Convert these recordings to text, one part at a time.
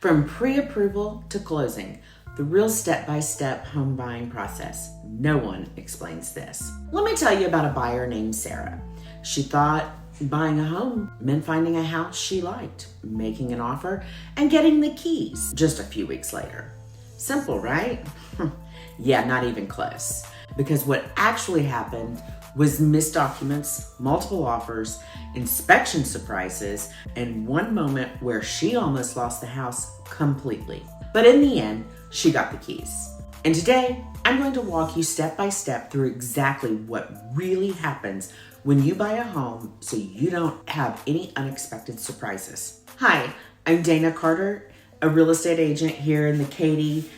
From pre-approval to closing, the real step-by-step home buying process. No one explains this. Let me tell you about a buyer named Sarah. She thought buying a home meant finding a house she liked, making an offer, and getting the keys just a few weeks later. Simple, right? Yeah, not even close. Because what actually happened was missed documents, multiple offers, inspection surprises, and one moment where she almost lost the house completely. But in the end, she got the keys. And today, I'm going to walk you step by step through exactly what really happens when you buy a home so you don't have any unexpected surprises. Hi, I'm Dana Carter, a real estate agent here in the Katy,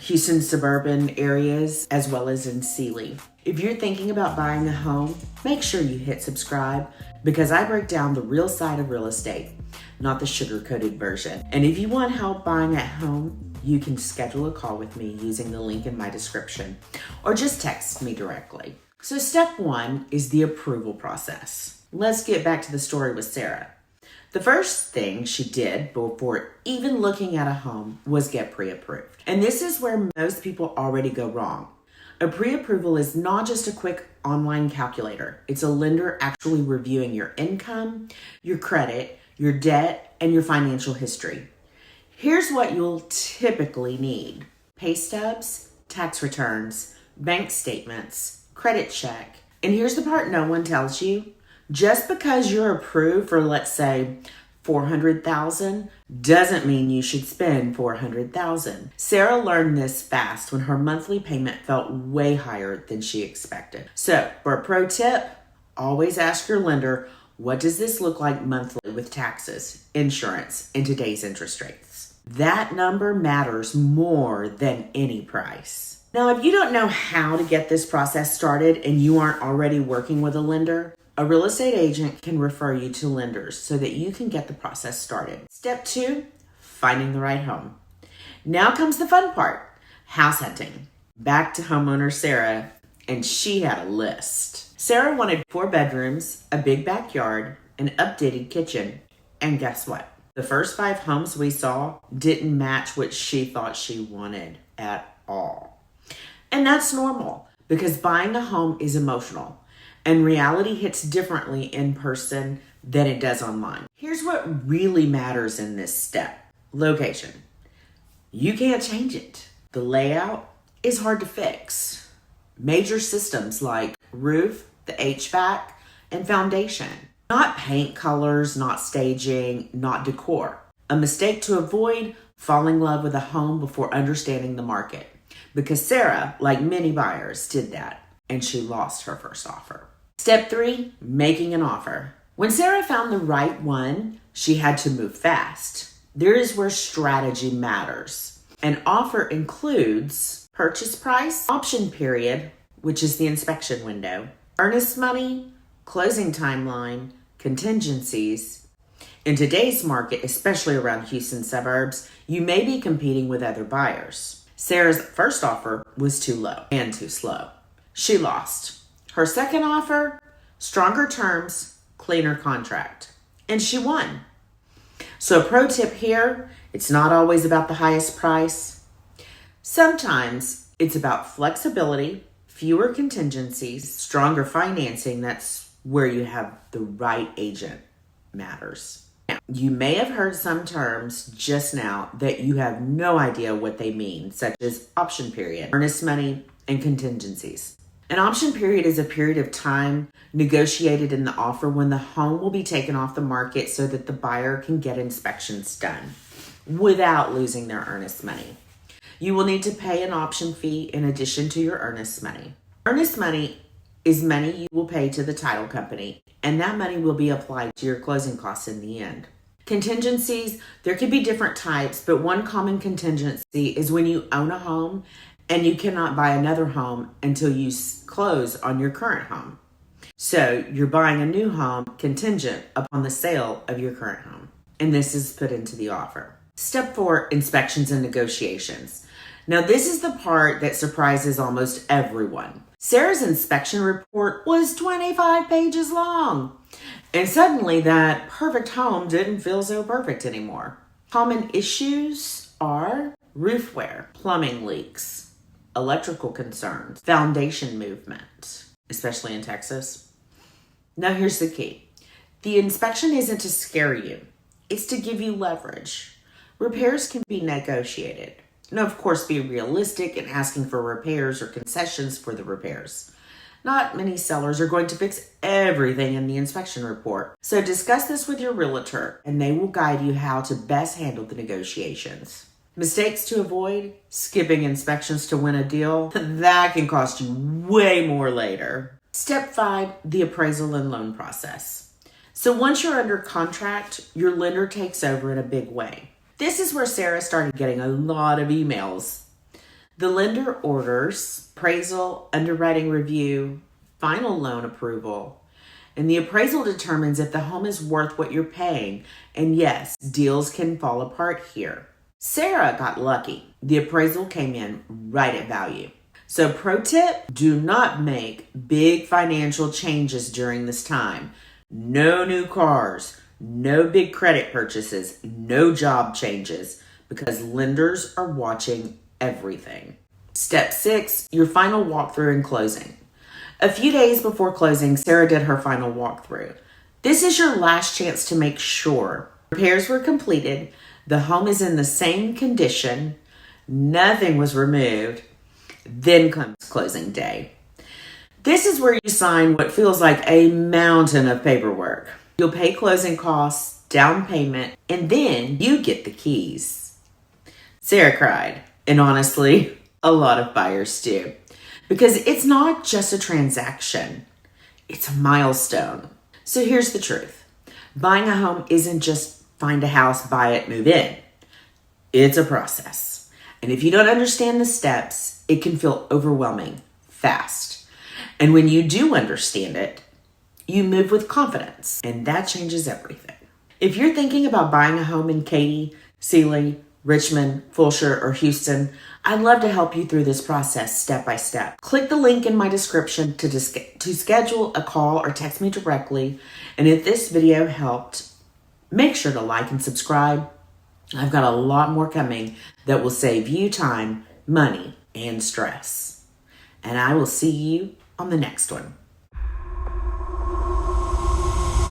Houston suburban areas, as well as in Sealy. If you're thinking about buying a home, make sure you hit subscribe because I break down the real side of real estate, not the sugar-coated version. And if you want help buying at home, you can schedule a call with me using the link in my description or just text me directly. So step one is the approval process. Let's get back to the story with Sarah. The first thing she did before even looking at a home was get pre-approved. And this is where most people already go wrong. A pre-approval is not just a quick online calculator. It's a lender actually reviewing your income, your credit, your debt, and your financial history. Here's what you'll typically need: pay stubs, tax returns, bank statements, credit check. And here's the part no one tells you. Just because you're approved for, let's say, $400,000 doesn't mean you should spend $400,000. Sarah learned this fast when her monthly payment felt way higher than she expected. So, for a pro tip, always ask your lender, what does this look like monthly with taxes, insurance, and today's interest rates? That number matters more than any price. Now, if you don't know how to get this process started and you aren't already working with a lender, a real estate agent can refer you to lenders so that you can get the process started. Step two, finding the right home. Now comes the fun part, house hunting. Back to homeowner Sarah, and she had a list. Sarah wanted 4 bedrooms, a big backyard, an updated kitchen, and guess what? The first 5 homes we saw didn't match what she thought she wanted at all. And that's normal because buying a home is emotional. And reality hits differently in person than it does online. Here's what really matters in this step. Location. You can't change it. The layout is hard to fix. Major systems like roof, the HVAC, and foundation. Not paint colors, not staging, not decor. A mistake to avoid: falling in love with a home before understanding the market. Because Sarah, like many buyers, did that, and she lost her first offer. Step 3, making an offer. When Sarah found the right one, she had to move fast. There is where strategy matters. An offer includes purchase price, option period, which is the inspection window, earnest money, closing timeline, contingencies. In today's market, especially around Houston suburbs, you may be competing with other buyers. Sarah's first offer was too low and too slow. She lost. Her second offer, stronger terms, cleaner contract. And she won. So a pro tip here, it's not always about the highest price. Sometimes it's about flexibility, fewer contingencies, stronger financing. That's where you have the right agent matters. Now, you may have heard some terms just now that you have no idea what they mean, such as option period, earnest money, and contingencies. An option period is a period of time negotiated in the offer when the home will be taken off the market so that the buyer can get inspections done without losing their earnest money. You will need to pay an option fee in addition to your earnest money. Earnest money is money you will pay to the title company, and that money will be applied to your closing costs in the end. Contingencies, there could be different types, but one common contingency is when you own a home and you cannot buy another home until you close on your current home. So you're buying a new home contingent upon the sale of your current home. And this is put into the offer. Step 4, inspections and negotiations. Now this is the part that surprises almost everyone. Sarah's inspection report was 25 pages long. And suddenly that perfect home didn't feel so perfect anymore. Common issues are roof wear, plumbing leaks, electrical concerns, foundation movement, especially in Texas. Now here's the key. The inspection isn't to scare you. It's to give you leverage. Repairs can be negotiated. And of course, be realistic in asking for repairs or concessions for the repairs. Not many sellers are going to fix everything in the inspection report. So discuss this with your realtor and they will guide you how to best handle the negotiations. Mistakes to avoid: skipping inspections to win a deal. That can cost you way more later. Step 5, the appraisal and loan process. So once you're under contract, your lender takes over in a big way. This is where Sarah started getting a lot of emails. The lender orders appraisal, underwriting review, final loan approval, and the appraisal determines if the home is worth what you're paying. And yes, deals can fall apart here. Sarah got lucky. The appraisal came in right at value. So pro tip, do not make big financial changes during this time. No new cars, no big credit purchases, no job changes, because lenders are watching everything. Step 6, your final walkthrough and closing. A few days before closing, Sarah did her final walkthrough. This is your last chance to make sure repairs were completed, the home is in the same condition, nothing was removed. Then comes closing day. This is where you sign what feels like a mountain of paperwork. You'll pay closing costs, down payment, and then you get the keys. Sarah cried, and honestly, a lot of buyers do. Because it's not just a transaction, it's a milestone. So here's the truth. Buying a home isn't just find a house, buy it, move in. It's a process. And if you don't understand the steps, it can feel overwhelming fast. And when you do understand it, you move with confidence, and that changes everything. If you're thinking about buying a home in Katy, Sealy, Richmond, Fulshear, or Houston, I'd love to help you through this process step by step. Click the link in my description to schedule a call or text me directly. And if this video helped, make sure to like and subscribe. I've got a lot more coming that will save you time, money, and stress. And I will see you on the next one.